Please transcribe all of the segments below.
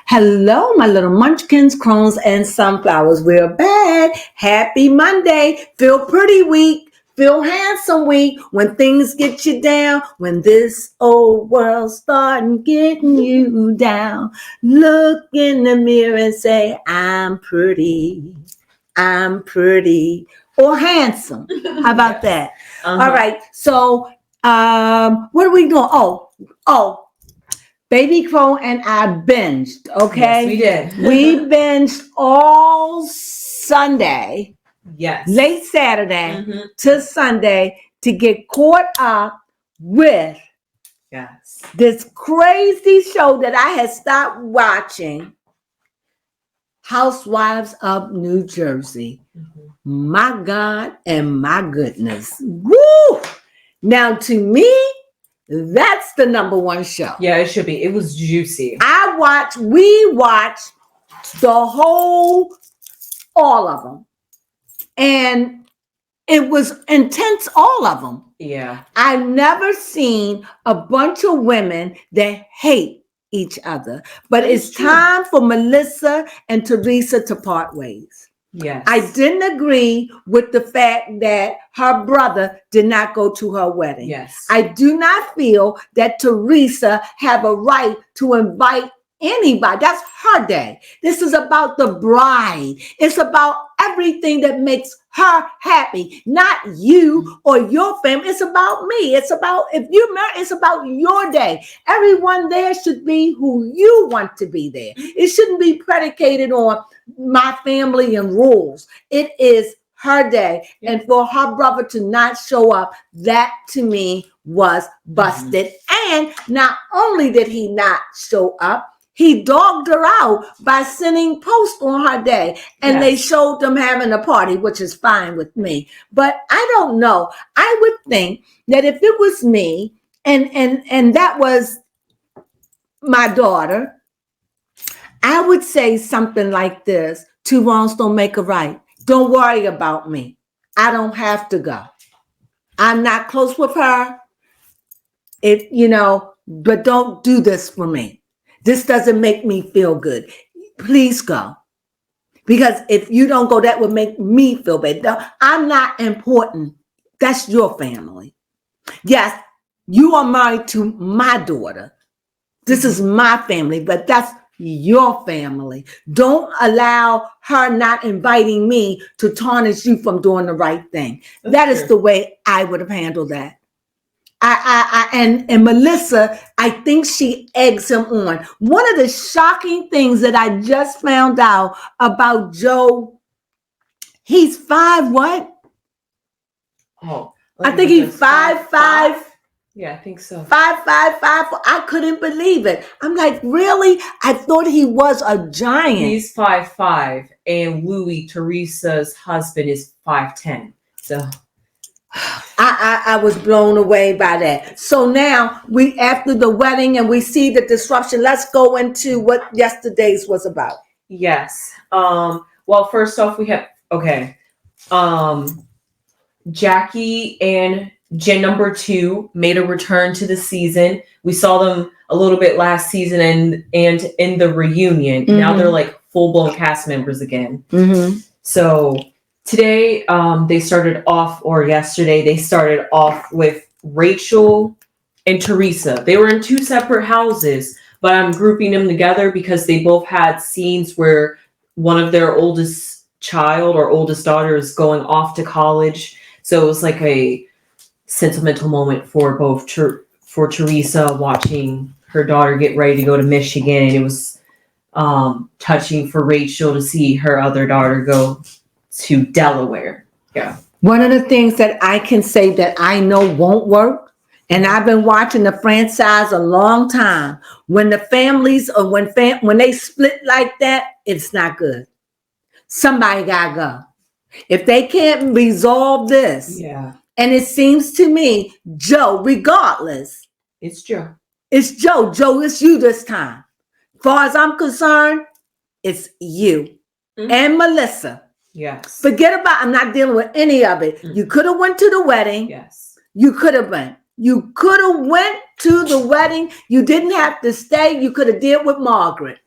Hello, my little munchkins, crones, and sunflowers. We're back. Happy Monday. Feel pretty week. Feel handsome week. When things get you down, when this old world's starting getting you down, look in the mirror and say, I'm pretty. I'm pretty. Or handsome. How about that? All right. So, what are we doing? Oh. Baby Crone and I binged, okay? Yes, we did. We binged all Sunday, Yes. late Saturday to Sunday to get caught up with this crazy show that I had stopped watching, Housewives of New Jersey. My God and my goodness. Woo! Now, to me, that's the number one show. Yeah, it should be. It was juicy. We watched all of them. And it was intense, all of them. Yeah. I've never seen a bunch of women that hate each other. But it's time for Melissa and Teresa to part ways. Yes. I didn't agree with the fact that her brother did not go to her wedding. Yes. I do not feel that Teresa have a right to invite anybody. That's her day. This is about the bride. It's about everything that makes her happy, not you or your family. It's about me. It's about, if you're married, it's about your day. Everyone there should be who you want to be there. It shouldn't be predicated on my family and rules. It is her day. And for her brother to not show up, that to me was busted. And not only did he not show up, he dogged her out by sending posts on her day. And they showed them having a party, which is fine with me. But I don't know. I would think that if it was me and that was my daughter, I would say something like this: two wrongs don't make a right. Don't worry about me. I don't have to go. I'm not close with her. But don't do this for me. This doesn't make me feel good. Please go. Because if you don't go, that would make me feel bad. No, I'm not important. That's your family. Yes, you are married to my daughter. This is my family, but that's your family. Don't allow her not inviting me to tarnish you from doing the right thing. That is the way I would have handled that. And Melissa, I think she eggs him on. One of the shocking things that I just found out about Joe, he's 5 what? Oh, I think he's 5'5". Yeah, I think so. 5'5". I couldn't believe it. I'm like, really? I thought he was a giant. He's 5'5", and Louis, Teresa's husband, is 5'10". So I was blown away by that. So now after the wedding and we see the disruption, let's go into what yesterday's was about. Yes. Well, first off, we have Jackie and Jen number 2 made a return to the season. We saw them a little bit last season and in the reunion. Now they're like full-blown cast members again. So today, yesterday, they started off with Rachel and Teresa. They were in 2 separate houses, but I'm grouping them together because they both had scenes where one of their oldest child or oldest daughter is going off to college. So it was like a sentimental moment for both for Teresa, watching her daughter get ready to go to Michigan. And it was touching for Rachel to see her other daughter go to Delaware. Yeah. One of the things that I can say that I know won't work, and I've been watching the franchise a long time, when the families or when they split like that, it's not good. Somebody gotta go. If they can't resolve this, and it seems to me, Joe, regardless, it's Joe. It's Joe. Joe, it's you this time. As far as I'm concerned, it's you and Melissa. Yes. Forget about, I'm not dealing with any of it. You could have went to the wedding. Yes. You could have went. You could have went to the wedding. You didn't have to stay. You could have dealt with Margaret.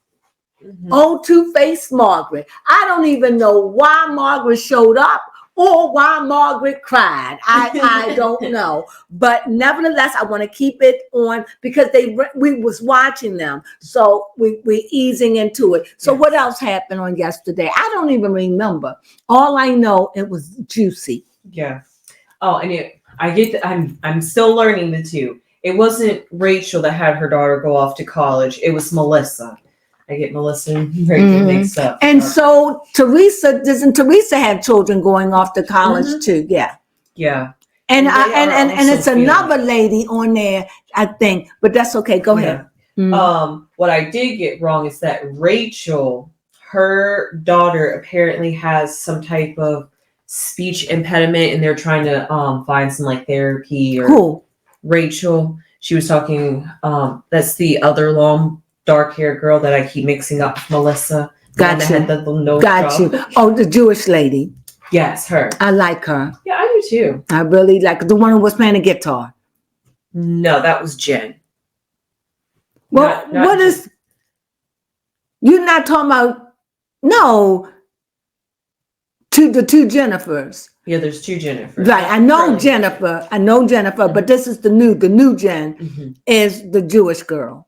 Oh, two-faced Margaret. I don't even know why Margaret showed up or why Margaret cried. I don't know. But nevertheless, I want to keep it on because we was watching them. So we're easing into it. So what else happened on yesterday? I don't even remember. All I know, it was juicy. Yeah. Oh, and I'm still learning the two. It wasn't Rachel that had her daughter go off to college. It was Melissa. I get Melissa and Rachel mixed up. And so doesn't Teresa have children going off to college too? Yeah. Yeah. And it's another lady on there, I think, but that's okay. Go ahead. What I did get wrong is that Rachel, her daughter apparently has some type of speech impediment, and they're trying to find some like therapy. Or who? Rachel. She was talking. That's the other long dark-haired girl that I keep mixing up with Melissa. Got you. The little nose Got you. Oh, the Jewish lady. Yes, her. I like her. Yeah, I do too. I really like the one who was playing the guitar. No, that was Jen. Well, not what Jen. is? You're not talking about? No. The two Jennifers. Yeah, there's two Jennifers. Right, I know Jennifer. But this is the new Jen is the Jewish girl.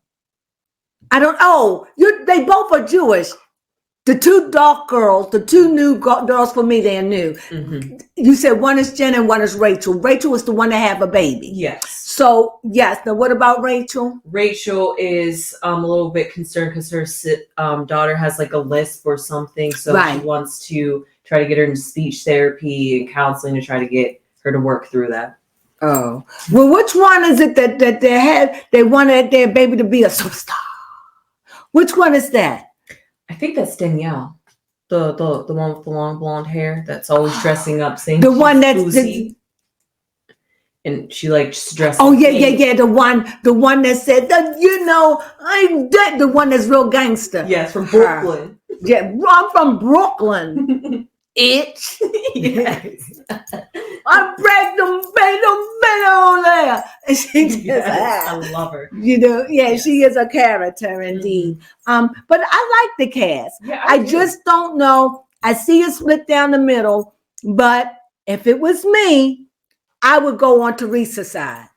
They both are Jewish. The two dark girls, the two new girls for me, they're new. You said one is Jen and one is Rachel. Rachel is the one that have a baby. Yes. So, yes. Now, what about Rachel? Rachel is a little bit concerned because her daughter has like a lisp or something. So she wants to try to get her into speech therapy and counseling to try to get her to work through that. Oh. Well, which one is it that they wanted their baby to be a superstar? Which one is that? I think that's Danielle. The one with the long blonde hair that's always dressing up, saying the one that's and she like just dresses. Oh yeah. The one that said that I'm dead. The one that's real gangster. Yes, from Brooklyn. Yeah, I'm from Brooklyn. Itch. Yes. I break them on there. And she just, I love her. She is a character indeed. But I like the cast. Yeah, I just don't know. I see it split down the middle, but if it was me, I would go on Teresa's side.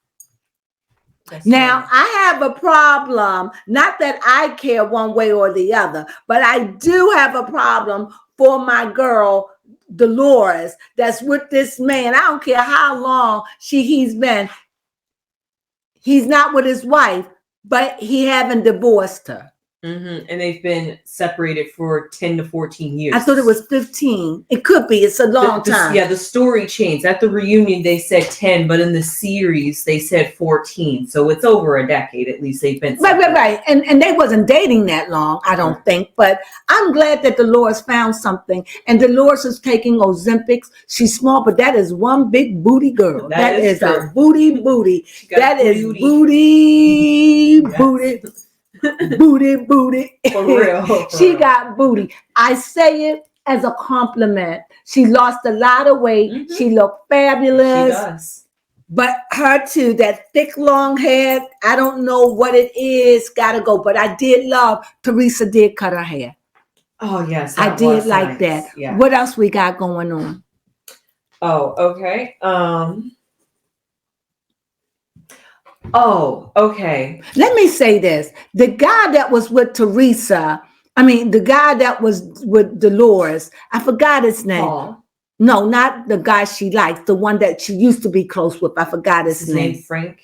Now, I have a problem, not that I care one way or the other, but I do have a problem for my girl, Dolores, that's with this man. I don't care how long he's been. He's not with his wife, but he haven't divorced her. And they've been separated for 10 to 14 years. I thought it was 15. It could be. It's a long time. Yeah, the story changed. At the reunion, they said 10, but in the series, they said 14. So it's over a decade, at least they've been separated. Right. And they wasn't dating that long, I don't think. But I'm glad that Dolores found something. And Dolores is taking Ozempics. She's small, but that is one big booty girl. That is a booty. That is booty. Booty. For real. She got booty. I say it as a compliment. She lost a lot of weight. She looked fabulous. She does. But her too, that thick long hair, I don't know what it is, gotta go. But I did love Teresa did cut her hair. Oh, yes. I did like that. Yeah. What else we got going on? Oh, okay. Oh, okay. Let me say this. The guy that was with Teresa, the guy that was with Dolores, I forgot his name. Paul. No, not the guy she likes, the one that she used to be close with. I forgot his name. Frank.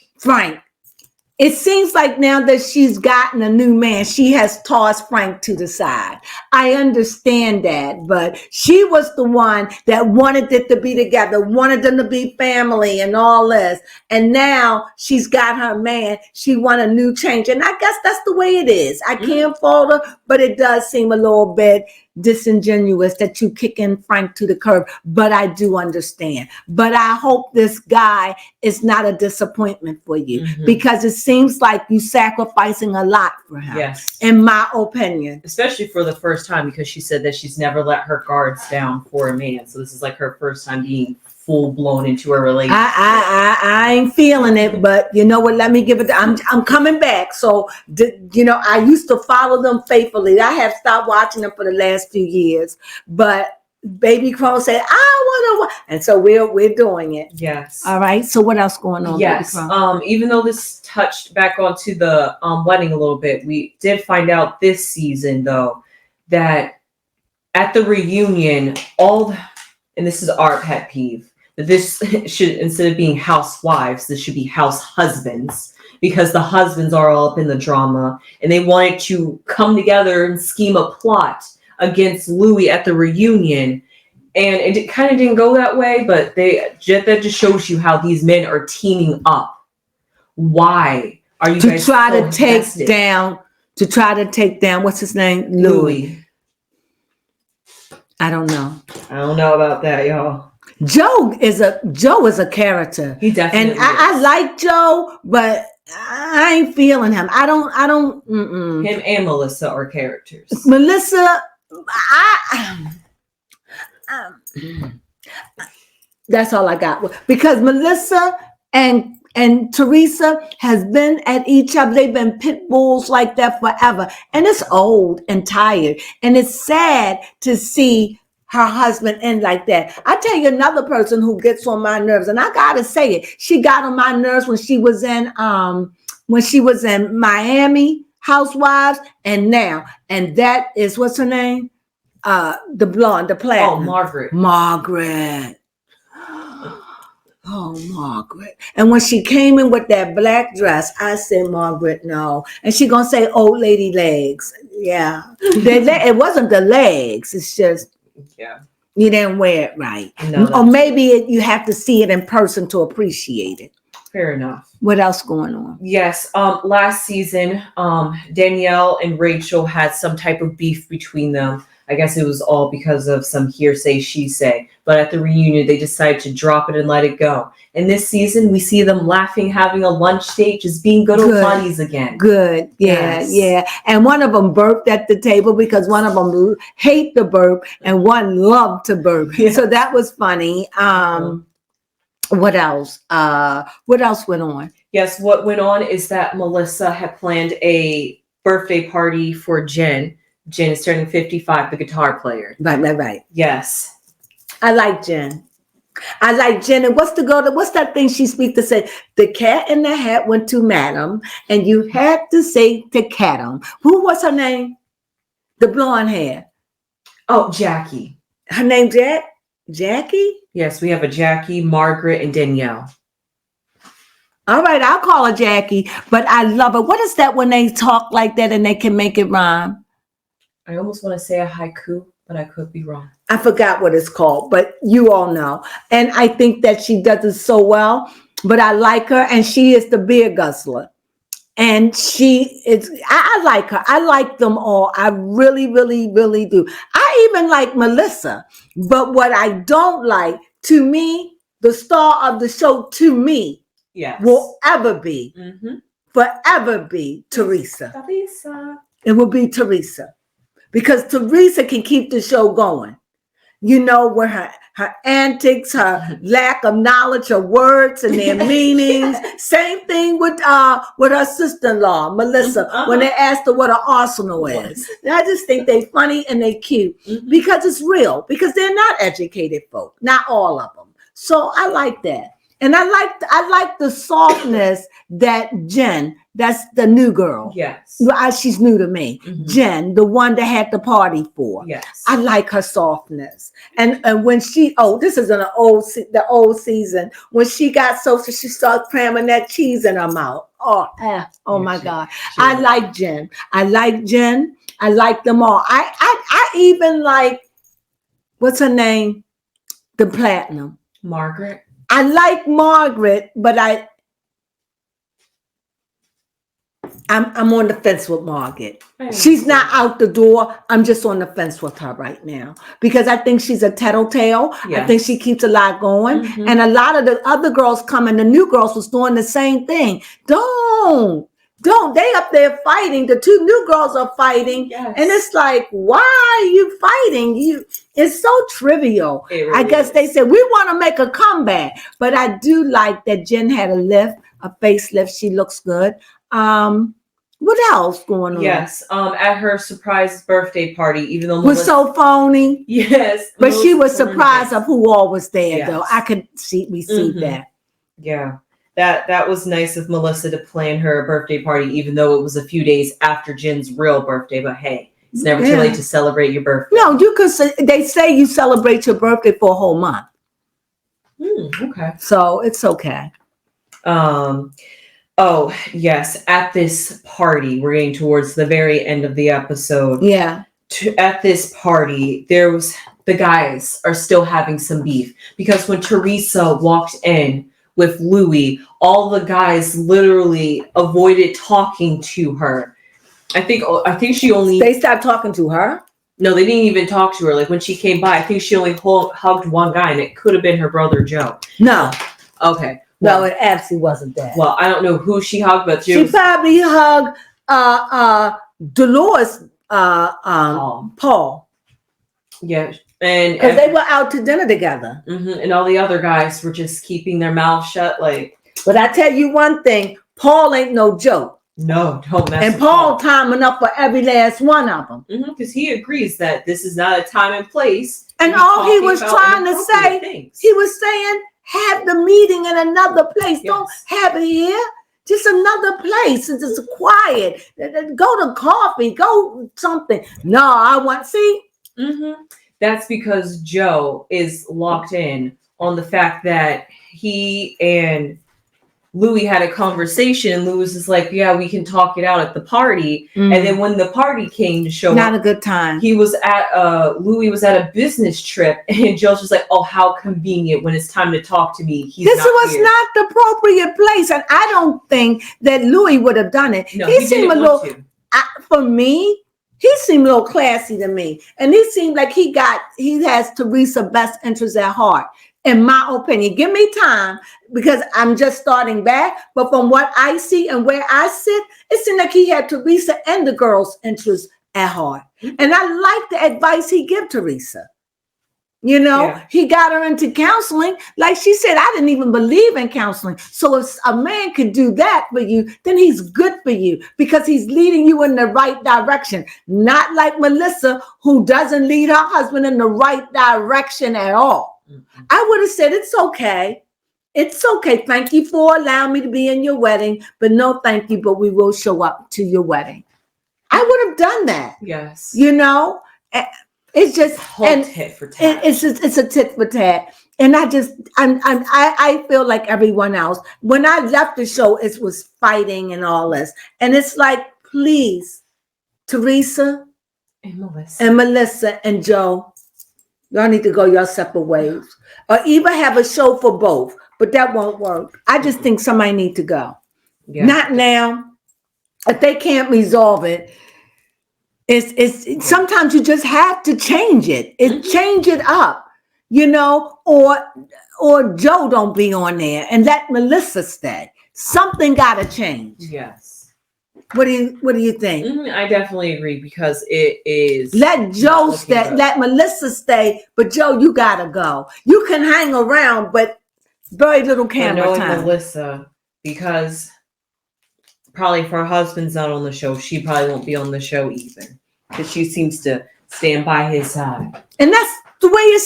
It seems like now that she's gotten a new man, she has tossed Frank to the side. I understand that, but she was the one that wanted it to be together, wanted them to be family and all this. And now she's got her man. She want a new change. And I guess that's the way it is. I can't fault her, but it does seem a little bit disingenuous that you kicking Frank to the curb. But I do understand. But I hope this guy is not a disappointment for you because it seems like you sacrificing a lot for him. Yes. In my opinion. Especially for the first time, because she said that she's never let her guards down for a man. So this is like her first time being full blown into a relationship. I ain't feeling it, but you know what? Let me give it. I'm coming back. So I used to follow them faithfully. I have stopped watching them for the last few years, but Baby Crone said, "I want to," and so we're doing it. Yes. All right. So what else going on? Yes. Baby Crone? Even though this touched back onto the wedding a little bit, we did find out this season though that at the reunion, and this is our pet peeve, that this should, instead of being housewives, this should be house husbands, because the husbands are all up in the drama and they wanted to come together and scheme a plot against Louis at the reunion. And it kind of didn't go that way, but that just shows you how these men are teaming up. Why are you guys try to take down what's his name? Louis. I don't know. I don't know about that, y'all. Joe is a character. He definitely and I like Joe, but I ain't feeling him. I don't. Him and Melissa are characters. Melissa, that's all I got, because Melissa and Teresa has been at each other. They've been pit bulls like that forever, and it's old and tired, and it's sad to see her husband end like that. I tell you another person who gets on my nerves, and I gotta say it. She got on my nerves when she was in Miami Housewives, and now, and that is, what's her name? The blonde, the platinum. Oh, Margaret. Oh, Margaret. And when she came in with that black dress, I said, Margaret, no. And she gonna say old lady legs. Yeah. It wasn't the legs. It's just, you didn't wear it right. No, or maybe you have to see it in person to appreciate it. Fair enough. What else going on? Yes. Last season, Danielle and Rachel had some type of beef between them. I guess it was all because of some hearsay, she say. But at the reunion, they decided to drop it and let it go. And this season, we see them laughing, having a lunch date, just being good old buddies again. Good. Yeah, yeah. And one of them burped at the table because one of them hate the burp and one loved to burp. Yeah. So that was funny. What else? What else went on? Yes, what went on is that Melissa had planned a birthday party for Jen. Jen is turning 55, the guitar player. Right. Yes. I like Jen. And what's that thing she speaks to say? The cat in the hat went to Madam, and you had to say to Catum. Who was her name? The blonde hair. Oh, Jackie. Her name Jackie? Yes, we have a Jackie, Margaret, and Danielle. All right, I'll call her Jackie, but I love her. What is that when they talk like that and they can make it rhyme? I almost want to say a haiku, but I could be wrong. I forgot what it's called, but you all know. And I think that she does it so well, but I like her, and she is the beer guzzler. And I like her. I like them all. I really, really, really do. I even like Melissa. But what I don't like, to me, the star of the show, to me, will forever be Teresa. It will be Teresa. Because Teresa can keep the show going. You know, where her antics, her lack of knowledge of words and their meanings. Same thing with her sister-in-law, Melissa, when they asked her what an arsenal is. I just think they funny and they cute because it's real, because they're not educated folk, not all of them. So I like that. And I like the softness that Jen, that's the new girl. Yes. She's new to me. Jen, the one that had the party for. Yes. I like her softness. And when this is in the old season, when she got so she started cramming that cheese in her mouth. My God. I like Jen. I like them all. I even like, what's her name? The platinum. Margaret. I like Margaret, but I'm on the fence with Margaret. She's not out the door. I'm just on the fence with her right now because I think she's a tattletale. I think she keeps a lot going. And a lot of the other girls coming, the new girls was doing the same thing. Don't Don't. They up there fighting. The two new girls are fighting. Yes. And it's like, why are you fighting? It's so trivial. Really I guess they said, we want to make a comeback. But I do like that Jen had a facelift. She looks good. What else going on? Yes. At her surprise birthday party, even though was so phony. Yes. But she was surprised of who all was there, yes. though. I could receive that. Yeah. That was nice of Melissa to plan her birthday party, even though it was a few days after Jen's real birthday. But hey, it's never too late to celebrate your birthday. No, you could. They say you celebrate your birthday for a whole month. Okay. So it's okay. Oh yes, at this party, we're getting towards the very end of the episode. Yeah. At this party, the guys are still having some beef because when Teresa walked in with Louis, all the guys literally avoided talking to her. I think she only... They stopped talking to her? No, they didn't even talk to her. Like when she came by, I think she only hugged one guy, and it could have been her brother Joe. No. Okay. Well, it absolutely wasn't that. Well, I don't know who she hugged, but she probably hugged Dolores Paul. Yeah. And because they were out to dinner together. And all the other guys were just keeping their mouths shut. But I tell you one thing, Paul ain't no joke. No, don't mess and with Paul timing up for every last one of them. Because he agrees that this is not a time and place. And all he was trying to say, he was saying, have the meeting in another place. Yes. Don't have it here. Just another place. It's just quiet. Go to coffee. Go something. No, I want, see? That's because Joe is locked in on the fact that he and Louis had a conversation, and Louis is like, yeah, we can talk it out at the party. And then when the party came to show not a good time. He was Louis was at a business trip, and Joe's just like, oh, how convenient when it's time to talk to me. This was not the appropriate place. And I don't think that Louis would have done it. No, he seemed a little, for me, he seemed a little classy to me. And he seemed like he has Teresa's best interest at heart. In my opinion, give me time because I'm just starting back. But from what I see and where I sit, it seemed like he had Teresa and the girl's interest at heart. And I like the advice he gave Teresa. You know, he got her into counseling. Like she said, I didn't even believe in counseling. So if a man could do that for you, then he's good for you because he's leading you in the right direction. Not like Melissa, who doesn't lead her husband in the right direction at all. I would have said, it's okay. It's okay. Thank you for allowing me to be in your wedding, but no, thank you. But we will show up to your wedding. I would have done that. Yes. You know, it's just tit for tat. It's a tit for tat. And I feel like everyone else. When I left the show, it was fighting and all this. And it's like, please, Teresa and Melissa and Joe, y'all need to go your separate ways. Or even have a show for both. But that won't work. I just think somebody need to go. Yeah. Not now. If they can't resolve it, it's sometimes you just have to change it. Change it up, you know, or Joe don't be on there and let Melissa stay. Something gotta change. Yes. What do you think? I definitely agree because it is. Let Joe stay, let Melissa stay, but Joe, you gotta go. You can hang around, but very little camera time. Melissa, because probably if her husband's not on the show, she probably won't be on the show either. Because she seems to stand by his side. And that's the way you're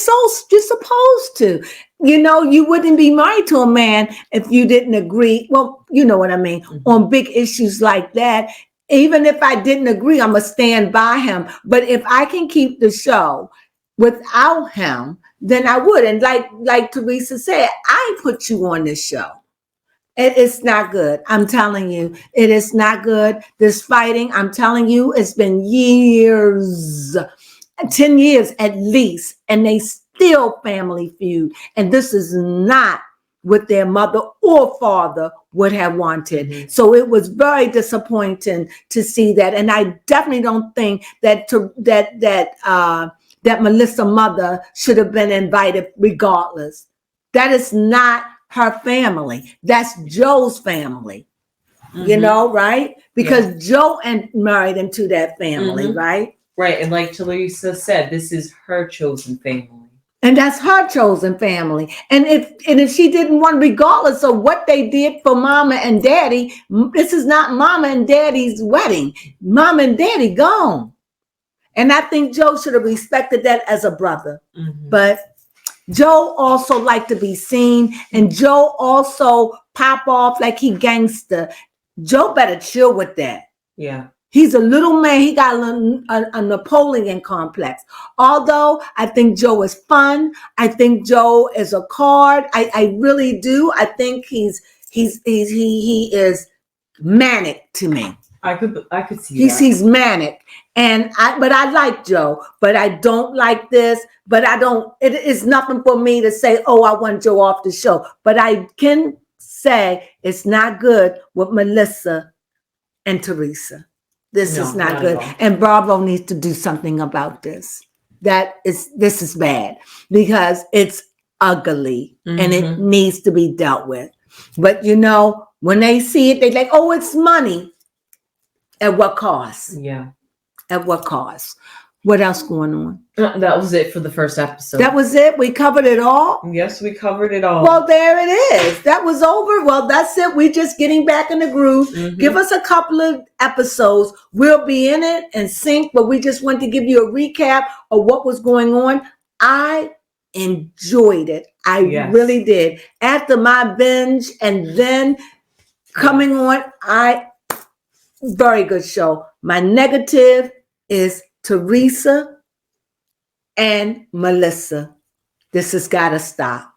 supposed to. You know, you wouldn't be married to a man if you didn't agree. Well, you know what I mean. On big issues like that. Even if I didn't agree, I'm going to stand by him. But if I can keep the show without him, then I would. And like Teresa said, I put you on this show. It's not good. I'm telling you, it is not good. This fighting, I'm telling you, it's been years, 10 years at least, and they still family feud. And this is not what their mother or father would have wanted. So it was very disappointing to see that. And I definitely don't think that Melissa's mother should have been invited regardless. That is not her family. That's Joe's family. you know, right? Because Joe married into that family, right? Right. And like Teresa said, this is her chosen family. And that's her chosen family. And if she didn't want, regardless of what they did for mama and daddy, this is not mama and daddy's wedding. Mama and daddy gone. And I think Joe should have respected that as a brother. But Joe also liked to be seen. And Joe also pop off like he gangster. Joe better chill with that. Yeah. He's a little man. He got a Napoleon complex. Although I think Joe is fun. I think Joe is a card. I really do. I think he is manic to me. I could see He's manic. But I like Joe, but I don't like this. But it is nothing for me to say, oh, I want Joe off the show. But I can say it's not good with Melissa and Teresa. This is not good. And Bravo needs to do something about this. This is bad because it's ugly and it needs to be dealt with. But when they see it, they're like, oh, it's money. At what cost? Yeah. At what cost? What else going on? That was it for the first episode. That was it? We covered it all? Yes, we covered it all. Well, there it is. That was over. Well, that's it. We're just getting back in the groove. Give us a couple of episodes. We'll be in it and sync, but we just want to give you a recap of what was going on. I enjoyed it. I really did. After my binge and then coming on, very good show. My negative is Teresa and Melissa. This has got to stop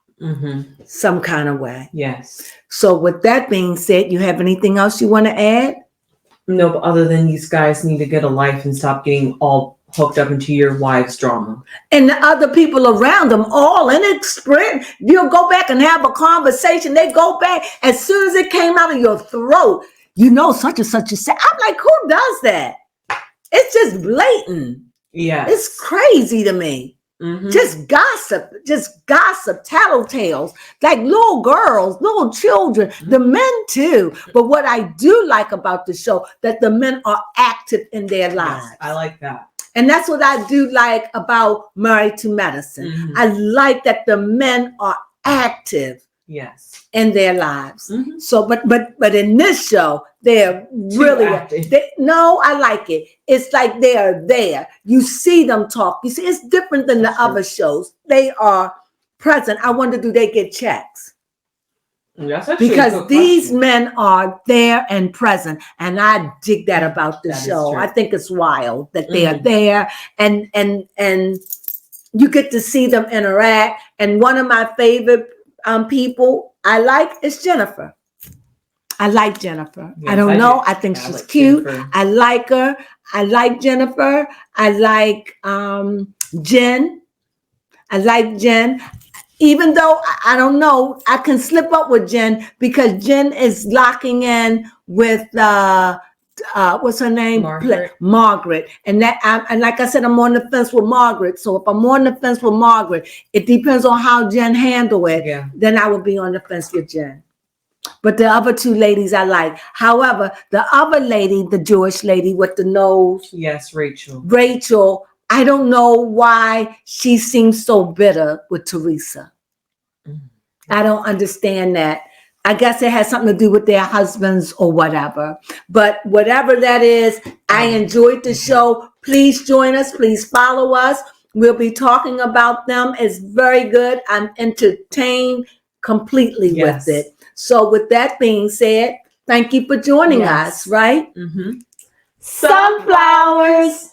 some kind of way. Yes. So with that being said, you have anything else you want to add? No, but other than these guys need to get a life and stop getting all hooked up into your wife's drama. And the other people around them all in it sprint. You'll go back and have a conversation. They go back as soon as it came out of your throat. Such and such is sad. I'm like, who does that? It's just blatant. Yeah. It's crazy to me. Just gossip, tattletales, like little girls, little children, the men too. But what I do like about the show, that the men are active in their lives. Yes, I like that. And that's what I do like about Married to Medicine. I like that the men are active. Yes. In their lives. So, but in this show, they're really, I like it. It's like they are there. You see them talk. You see, it's different than the other shows. They are present. I wonder, do they get checks? Because these men are there and present. And I dig that about the show. I think it's wild that they are there and you get to see them interact. And one of my favorite people I like is Jennifer. I like Jennifer. Yes, I don't know. I think she's cute. Jennifer. I like her. I like Jennifer. I like Jen. I like Jen. Even though I don't know, I can slip up with Jen because Jen is locking in with what's her name? Margaret. And like I said, I'm on the fence with Margaret. So if I'm on the fence with Margaret, it depends on how Jen handle it. Yeah. Then I will be on the fence with Jen. But the other two ladies I like. However, the other lady, the Jewish lady with the nose. Yes, Rachel. Rachel, I don't know why she seems so bitter with Teresa. I don't understand that. I guess it has something to do with their husbands or whatever. But whatever that is, I enjoyed the show. Please join us. Please follow us. We'll be talking about them. It's very good. I'm entertained completely with it. So with that being said, thank you for joining us, right? Sunflowers.